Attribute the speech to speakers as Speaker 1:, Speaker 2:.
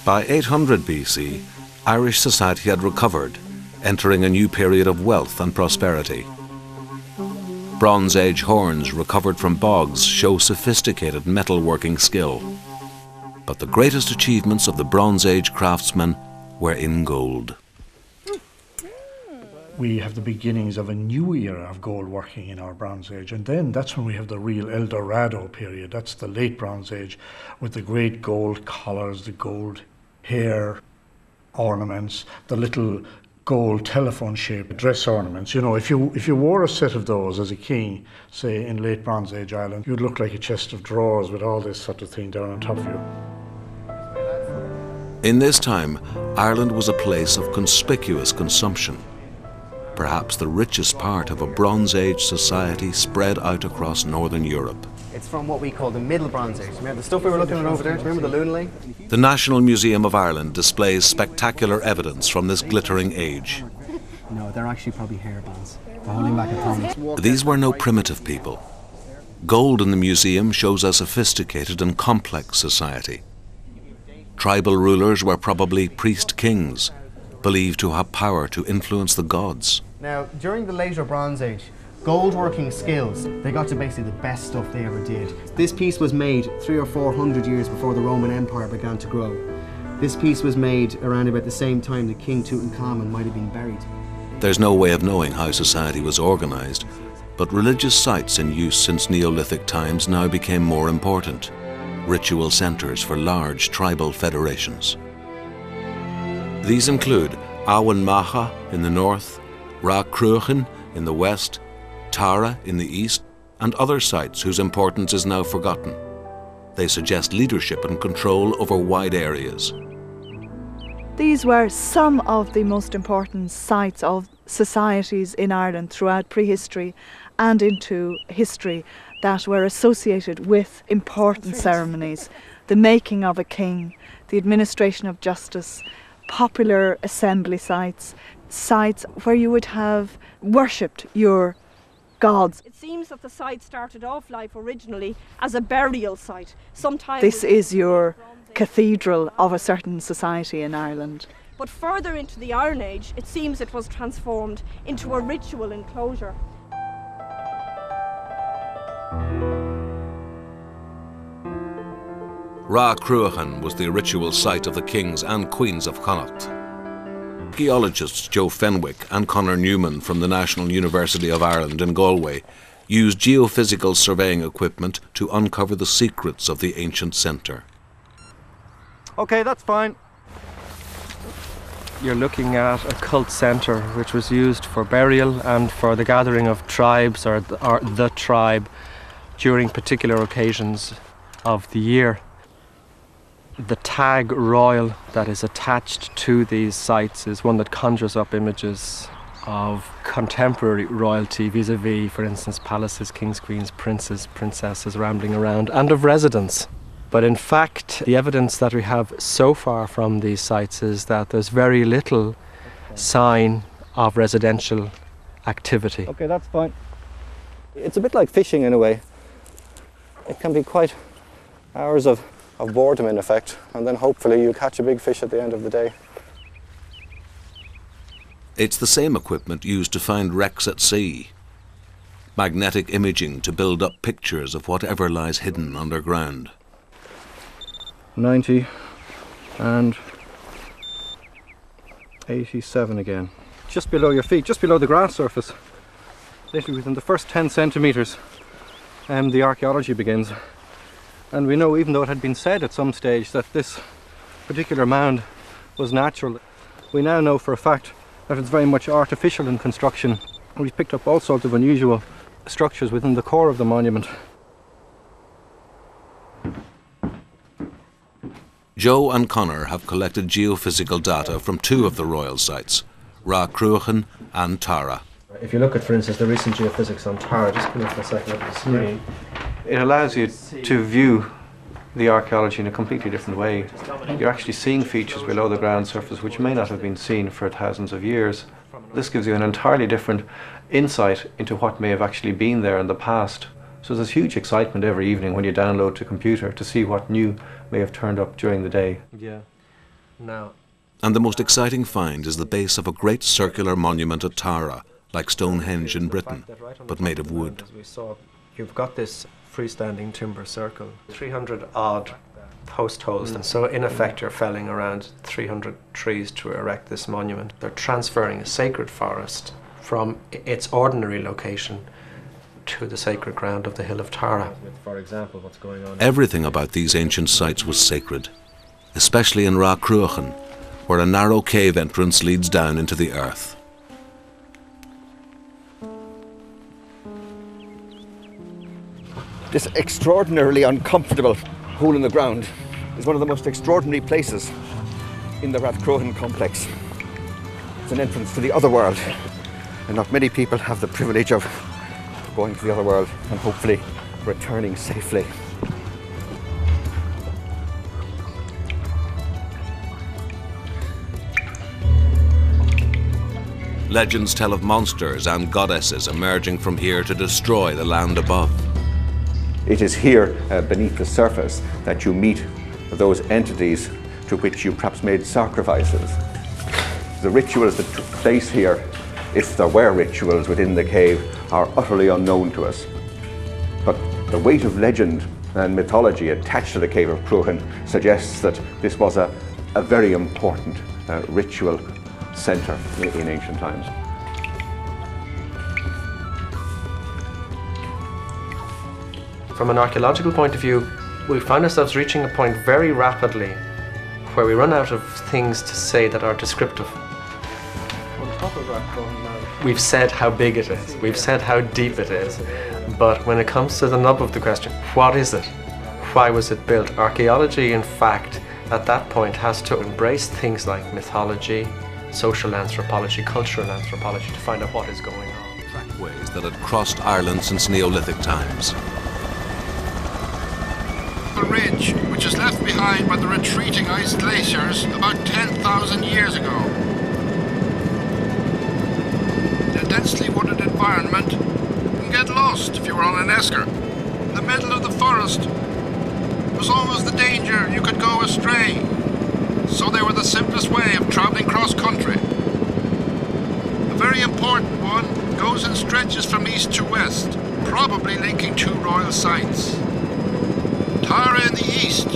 Speaker 1: By 800 BC, Irish society had recovered, entering a new period of wealth and prosperity. Bronze Age horns recovered from bogs show sophisticated metalworking skill. But the greatest achievements of the Bronze Age craftsmen were in gold.
Speaker 2: We have the beginnings of a new era of gold working in our Bronze Age, and then that's when we have the real El Dorado period. That's the late Bronze Age, with the great gold collars, the gold hair ornaments, the little gold telephone-shaped dress ornaments. You know, if you wore a set of those as a king, say in late Bronze Age Ireland, you'd look like a chest of drawers with all this sort of thing down on top of you.
Speaker 1: In this time, Ireland was a place of conspicuous consumption. Perhaps the richest part of a Bronze Age society spread out across Northern Europe.
Speaker 3: It's from what we call the Middle Bronze Age. Remember the stuff we were looking at over there? Remember the Luna Lake?
Speaker 1: The National Museum of Ireland displays spectacular evidence from this glittering age.
Speaker 3: No, they're actually probably hairbands. They're holding back a thumb.
Speaker 1: These were no primitive people. Gold in the museum shows a sophisticated and complex society. Tribal rulers were probably priest-kings, believed to have power to influence the gods.
Speaker 3: Now, during the later Bronze Age, gold working skills, they got to basically the best stuff they ever did. This piece was made 300 or 400 years before the Roman Empire began to grow. This piece was made around about the same time that King Tutankhamun might have been buried.
Speaker 1: There's no way of knowing how society was organized, but religious sites in use since Neolithic times now became more important. Ritual centers for large tribal federations. These include Awan Macha in the north, Tara-Skryne in the west, Tara in the east, and other sites whose importance is now forgotten. They suggest leadership and control over wide areas.
Speaker 4: These were some of the most important sites of societies in Ireland throughout prehistory and into history that were associated with important ceremonies, the making of a king, the administration of justice, popular assembly sites, sites where you would have worshipped your gods.
Speaker 5: It seems that the site started off life originally as a burial site.
Speaker 4: This is your cathedral of a certain society in Ireland.
Speaker 5: But further into the Iron Age, it seems it was transformed into a ritual enclosure.
Speaker 1: Tara-Skryne was the ritual site of the kings and queens of Connacht. Archaeologists Joe Fenwick and Conor Newman from the National University of Ireland in Galway used geophysical surveying equipment to uncover the secrets of the ancient centre.
Speaker 6: Okay, that's fine. You're looking at a cult centre which was used for burial and for the gathering of tribes or the tribe during particular occasions of the year. The tag royal that is attached to these sites is one that conjures up images of contemporary royalty vis-a-vis, for instance, palaces, kings, queens, princes, princesses rambling around, and of residents. But in fact, the evidence that we have so far from these sites is that there's very little sign of residential activity.
Speaker 7: Okay, that's fine. It's a bit like fishing in a way. It can be quite hours of boredom in effect, and then hopefully you'll catch a big fish at the end of the day.
Speaker 1: It's the same equipment used to find wrecks at sea. Magnetic imaging to build up pictures of whatever lies hidden underground.
Speaker 7: 90 and 87 again. Just below your feet, just below the grass surface. Literally within the first 10 centimetres, the archaeology begins. And we know, even though it had been said at some stage that this particular mound was natural, we now know for a fact that it's very much artificial in construction. We've picked up all sorts of unusual structures within the core of the monument.
Speaker 1: Joe and Conor have collected geophysical data from two of the royal sites, Tara-Skryne and Tara.
Speaker 6: If you look at, for instance, the recent geophysics on Tara, just come up for a second up the screen, it allows you to view the archaeology in a completely different way. You're actually seeing features below the ground surface which may not have been seen for thousands of years. This gives you an entirely different insight into what may have actually been there in the past. So there's huge excitement every evening when you download to a computer to see what new may have turned up during the day. Yeah. Now,
Speaker 1: And the most exciting find is the base of a great circular monument at Tara, like Stonehenge in Britain, but made of wood.
Speaker 6: as we saw, you've got this freestanding timber circle, 300 odd post holes, and so in effect you're felling around 300 trees to erect this monument. They're transferring a sacred forest from its ordinary location to the sacred ground of the hill of Tara. For example, what's going on?
Speaker 1: Everything about these ancient sites was sacred, especially in Tara-Skryne, where a narrow cave entrance leads down into the earth.
Speaker 8: This extraordinarily uncomfortable hole in the ground is one of the most extraordinary places in the Tara-Skryne complex. It's an entrance to the other world, and not many people have the privilege of going to the other world and hopefully returning safely.
Speaker 1: Legends tell of monsters and goddesses emerging from here to destroy the land above.
Speaker 8: It is here, beneath the surface, that you meet those entities to which you perhaps made sacrifices. The rituals that took place here, if there were rituals within the cave, are utterly unknown to us. But the weight of legend and mythology attached to the cave of Skryne suggests that this was a very important ritual centre in ancient times.
Speaker 6: From an archaeological point of view, we find ourselves reaching a point very rapidly where we run out of things to say that are descriptive. We've said how big it is, we've said how deep it is, but when it comes to the nub of the question, what is it? Why was it built? Archaeology, in fact, at that point has to embrace things like mythology, social anthropology, cultural anthropology to find out what is going on.
Speaker 1: Trackways that had crossed Ireland since Neolithic times.
Speaker 9: A ridge which was left behind by the retreating ice glaciers about 10,000 years ago. In a densely wooded environment, you can get lost if you were on an esker. In the middle of the forest, there was always the danger you could go astray. So they were the simplest way of travelling cross-country. A very important one goes in stretches from east to west, probably linking two royal sites. Tara in the east